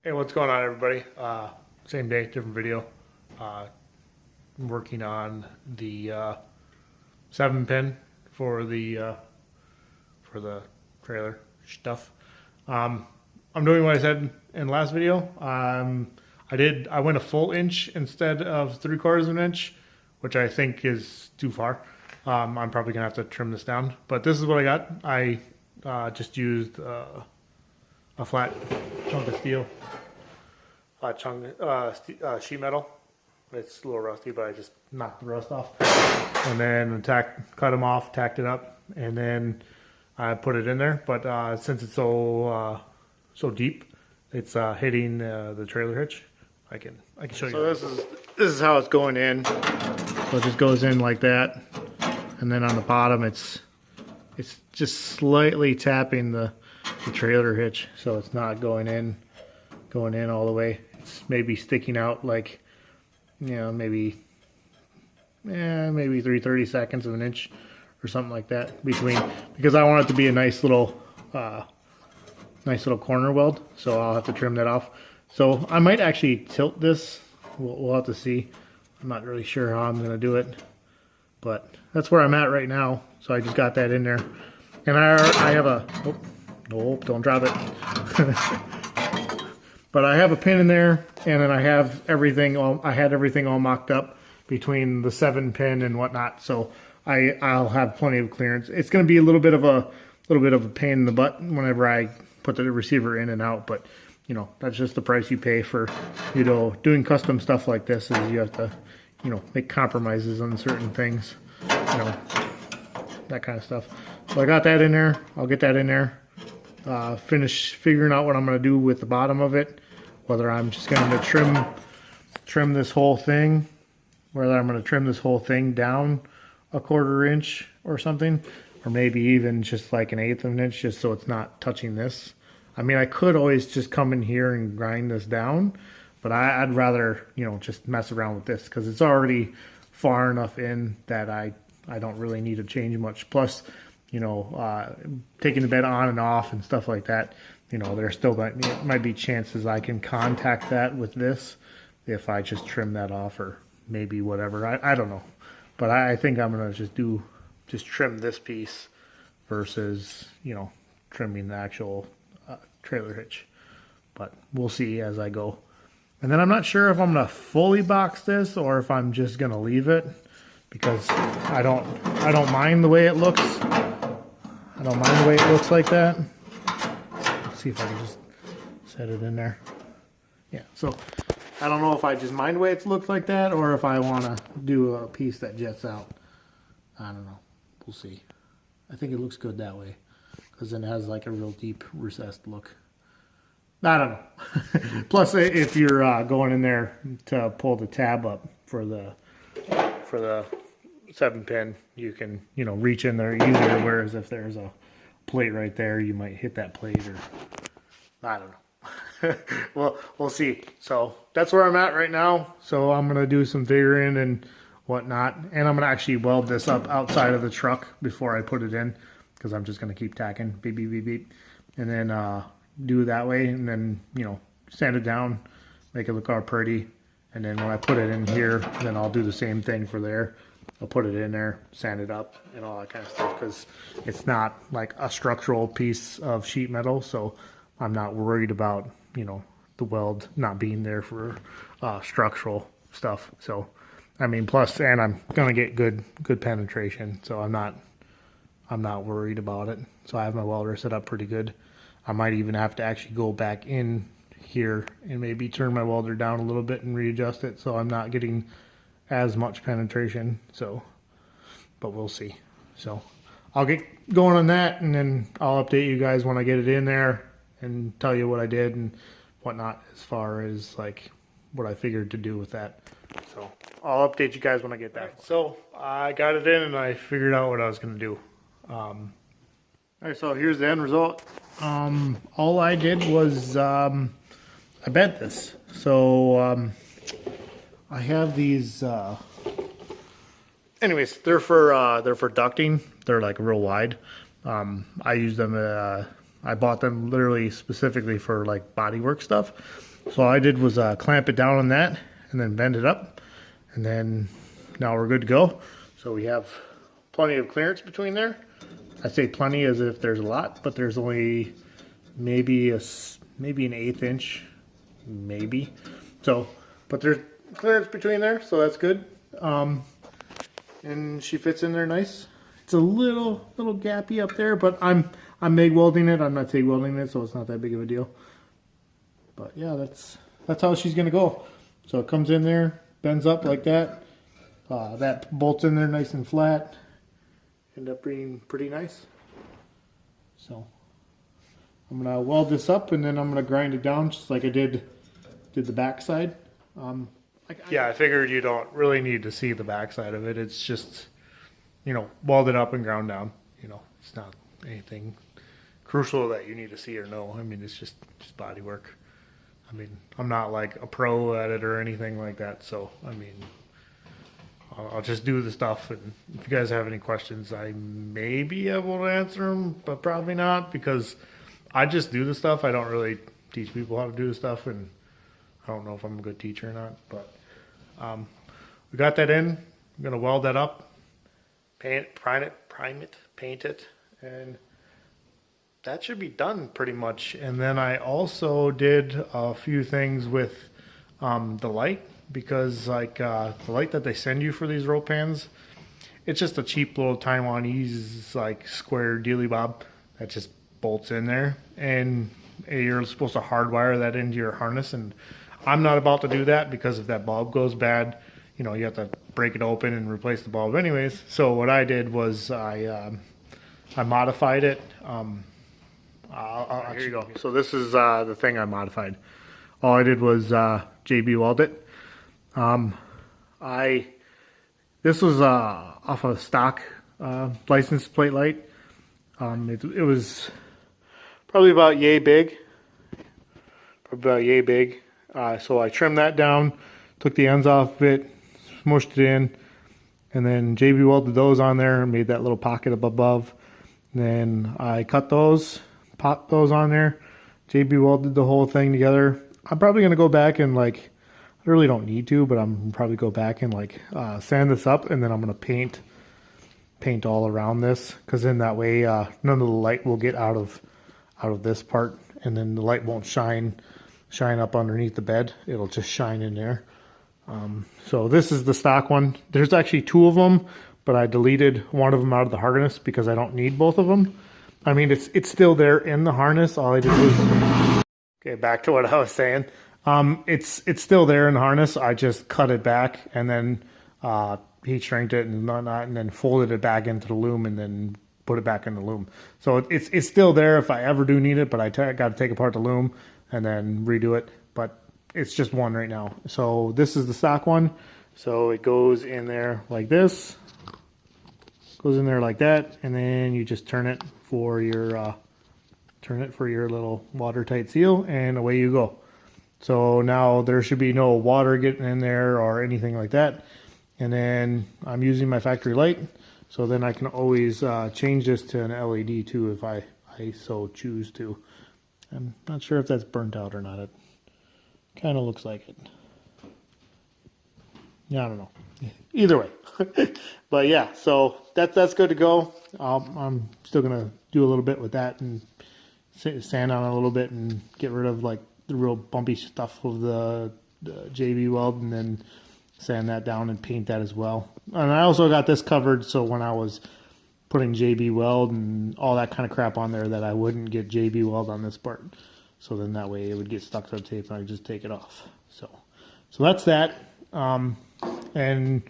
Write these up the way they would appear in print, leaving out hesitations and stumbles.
Hey, what's going on, everybody? Same day, different video. I'm working on the 7 pin for the trailer stuff. I'm doing what I said in the last video. I went a full inch instead of 3/4 of an inch, which I think is too far. I'm probably gonna have to trim this down, but this is what I got. I just used a flat chunk of steel. Sheet metal. It's a little rusty, but I just knocked the rust off. And then cut them off, tacked it up, and then I put it in there. But since it's so deep, it's hitting the trailer hitch. I can show you. So this is how it's going in. So it just goes in like that, and then on the bottom it's just slightly tapping the trailer hitch, so it's not going in all the way. It's maybe sticking out like, you know, maybe 3/32 of an inch or something like that between, because I want it to be a nice little corner weld. So I'll have to trim that off. So I might actually tilt this. We'll have to see. I'm not really sure how I'm going to do it, but that's where I'm at right now. So I just got that in there, and I have a. Oh, don't drop it. But I have a pin in there, and then I have everything all mocked up between the 7-pin and whatnot. So I'll have plenty of clearance. It's going to be a little bit of a pain in the butt whenever I put the receiver in and out, but you know, that's just the price you pay for, you know, doing custom stuff like this. Is you have to, you know, make compromises on certain things, you know, that kind of stuff. So I got that in there. I'll get that in there. Finish figuring out what I'm going to do with the bottom of it, whether I'm just going to trim this whole thing, whether I'm going to trim this whole thing down a 1/4 inch or something, or maybe even just like 1/8 of an inch, just so it's not touching this. I mean, I could always just come in here and grind this down, but I'd rather, you know, just mess around with this because it's already far enough in that I don't really need to change much. Plus, you know, taking the bed on and off and stuff like that, you know, there still might be chances I can contact that with this if I just trim that off, or maybe whatever. I don't know. But I think I'm going to just trim this piece versus, you know, trimming the actual trailer hitch. But we'll see as I go. And then I'm not sure if I'm going to fully box this or if I'm just going to leave it, because I don't mind the way it looks. I don't mind the way it looks like that. Let's see if I can just set it in there. Yeah, so I don't know if I just mind the way it looks like that or if I want to do a piece that jets out. I don't know. We'll see. I think it looks good that way, because then it has like a real deep recessed look. I don't know. Plus, if you're going in there to pull the tab up for the 7-pin, you can, you know, reach in there easier, whereas if there's a plate right there, you might hit that plate, or I don't know. Well, we'll see. So that's where I'm at right now. So I'm going to do some figuring and whatnot, and I'm going to actually weld this up outside of the truck before I put it in, because I'm just going to keep tacking, beep, beep, beep, beep, and then do it that way, and then, you know, sand it down, make it look all pretty, and then when I put it in here, then I'll do the same thing for there. I'll put it in there, sand it up, and all that kind of stuff, because it's not like a structural piece of sheet metal, so I'm not worried about, you know, the weld not being there for structural stuff. So, I mean, plus, and I'm gonna get good penetration, so I'm not worried about it. So I have my welder set up pretty good. I might even have to actually go back in here and maybe turn my welder down a little bit and readjust it, so I'm not getting as much penetration. So, but we'll see. So I'll get going on that, and then I'll update you guys when I get it in there and tell you what I did and whatnot, as far as like what I figured to do with that. So I'll update you guys when I get back. So I got it in and I figured out what I was going to do. All right, so here's the end result. All I did was I bent this. So I have these. Anyways, they're for ducting. They're like real wide. I use them. I bought them literally specifically for like bodywork stuff. So all I did was clamp it down on that and then bend it up, and then now we're good to go. So we have plenty of clearance between there. I say plenty as if there's a lot, but there's only maybe an 1/8 inch, maybe. So, but there's clearance between there, so that's good. And she fits in there nice. It's a little gappy up there, but I'm MIG welding it. I'm not TIG welding it, so it's not that big of a deal. But yeah, that's how she's gonna go. So it comes in there, bends up like that. That bolts in there nice and flat. End up being pretty nice. So I'm gonna weld this up, and then I'm gonna grind it down just like I did the back side. Yeah, I figured you don't really need to see the back side of it. It's just, you know, welded up and ground down. You know, it's not anything crucial that you need to see or know. I mean, it's just body work. I mean, I'm not like a pro at it or anything like that. So, I mean, I'll just do the stuff. And if you guys have any questions, I may be able to answer them, but probably not, because I just do the stuff. I don't really teach people how to do the stuff, and I don't know if I'm a good teacher or not. But we got that in. I'm gonna weld that up, prime it, paint it, and that should be done pretty much. And then I also did a few things with the light, because like the light that they send you for these roll pans, it's just a cheap little Taiwanese like square dealy bob that just bolts in there, and you're supposed to hardwire that into your harness. And I'm not about to do that, because if that bulb goes bad, you know, you have to break it open and replace the bulb anyways. So what I did was I modified it. Here you go. So this is the thing I modified. All I did was JB weld it. This was off a stock license plate light. It was probably about yay big. So I trimmed that down, took the ends off of it, smushed it in, and then JB welded those on there, made that little pocket up above. Then I cut those, popped those on there, JB welded the whole thing together. I'm probably going to go back and I really don't need to, but I'm probably go back and sand this up, and then I'm going to paint all around this, because then that way none of the light will get out of this part, and then the light won't shine up underneath the bed. It'll just shine in there. So this is the stock one. There's actually two of them, but I deleted one of them out of the harness because I don't need both of them. I mean, it's still there in the harness. All I did was, okay, back to what I was saying. It's still there in the harness. I just cut it back, and then heat shrinked it and whatnot, and then folded it back into the loom, and then put it back in the loom. So it's still there if I ever do need it, but I got to take apart the loom and then redo it. But it's just one right now. So this is the stock one. So it goes in there like this, goes in there like that, and then you just turn it for your little watertight seal, and away you go. So now there should be no water getting in there or anything like that. And then I'm using my factory light, so then I can always change this to an LED too if I so choose to. I'm not sure if that's burnt out or not. It kind of looks like it. Yeah, I don't know. Either way. But yeah, so that's good to go. I'm still going to do a little bit with that and sand on it a little bit and get rid of the real bumpy stuff of the JB weld, and then sand that down and paint that as well. And I also got this covered, so when I was putting JB weld and all that kind of crap on there, that I wouldn't get JB weld on this part. So then that way it would get stuck to the tape and I just take it off. So that's that. And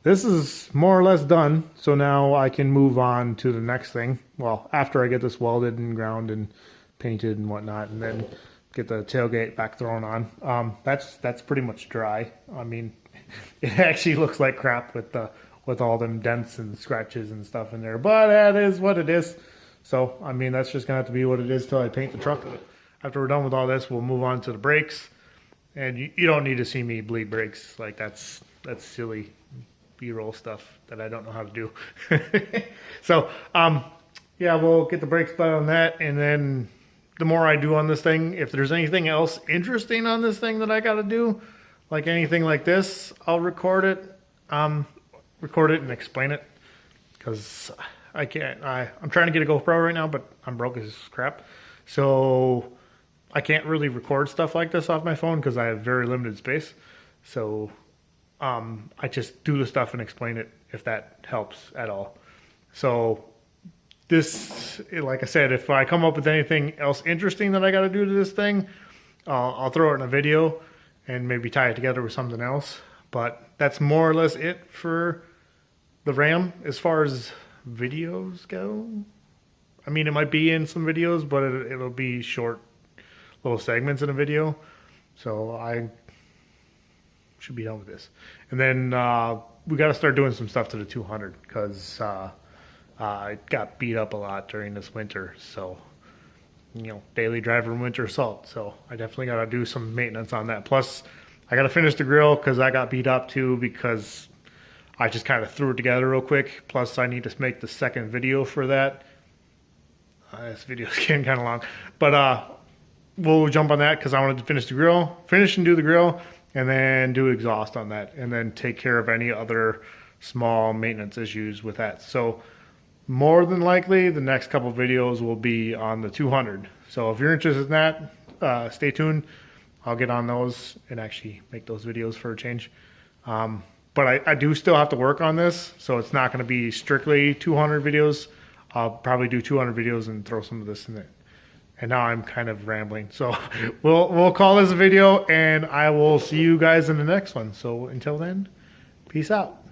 this is more or less done. So now I can move on to the next thing. Well, after I get this welded and ground and painted and whatnot, and then get the tailgate back thrown on. That's pretty much dry. I mean, it actually looks like crap with all them dents and scratches and stuff in there, but that is what it is. So I mean, that's just gonna have to be what it is till I paint the truck. After we're done with all this, we'll move on to the brakes. And you don't need to see me bleed brakes. That's silly B-roll stuff that I don't know how to do. So yeah, we'll get the brakes put on that, and then the more I do on this thing, if there's anything else interesting on this thing that I got to do, like anything like this, I'll record it and explain it, because I can't. I'm trying to get a GoPro right now, but I'm broke as crap, so I can't really record stuff like this off my phone because I have very limited space. So I just do the stuff and explain it, if that helps at all. So this, like I said, if I come up with anything else interesting that I got to do to this thing, I'll throw it in a video and maybe tie it together with something else. But that's more or less it for the RAM as far as videos go. I mean, it might be in some videos, but it'll be short little segments in a video. So I should be done with this. And then we got to start doing some stuff to the 200, because I got beat up a lot during this winter. So, you know, daily driver and winter assault. So I definitely got to do some maintenance on that. Plus, I got to finish the grill because I got beat up too, because I just kind of threw it together real quick. Plus, I need to make the second video for that. This video is getting kind of long. But we'll jump on that because I wanted to finish the grill, finish and do the grill, and then do exhaust on that, and then take care of any other small maintenance issues with that. So more than likely, the next couple videos will be on the 200. So if you're interested in that, stay tuned. I'll get on those and actually make those videos for a change. But I do still have to work on this, so it's not going to be strictly 200 videos. I'll probably do 200 videos and throw some of this in it. And now I'm kind of rambling. So we'll call this a video, and I will see you guys in the next one. So until then, peace out.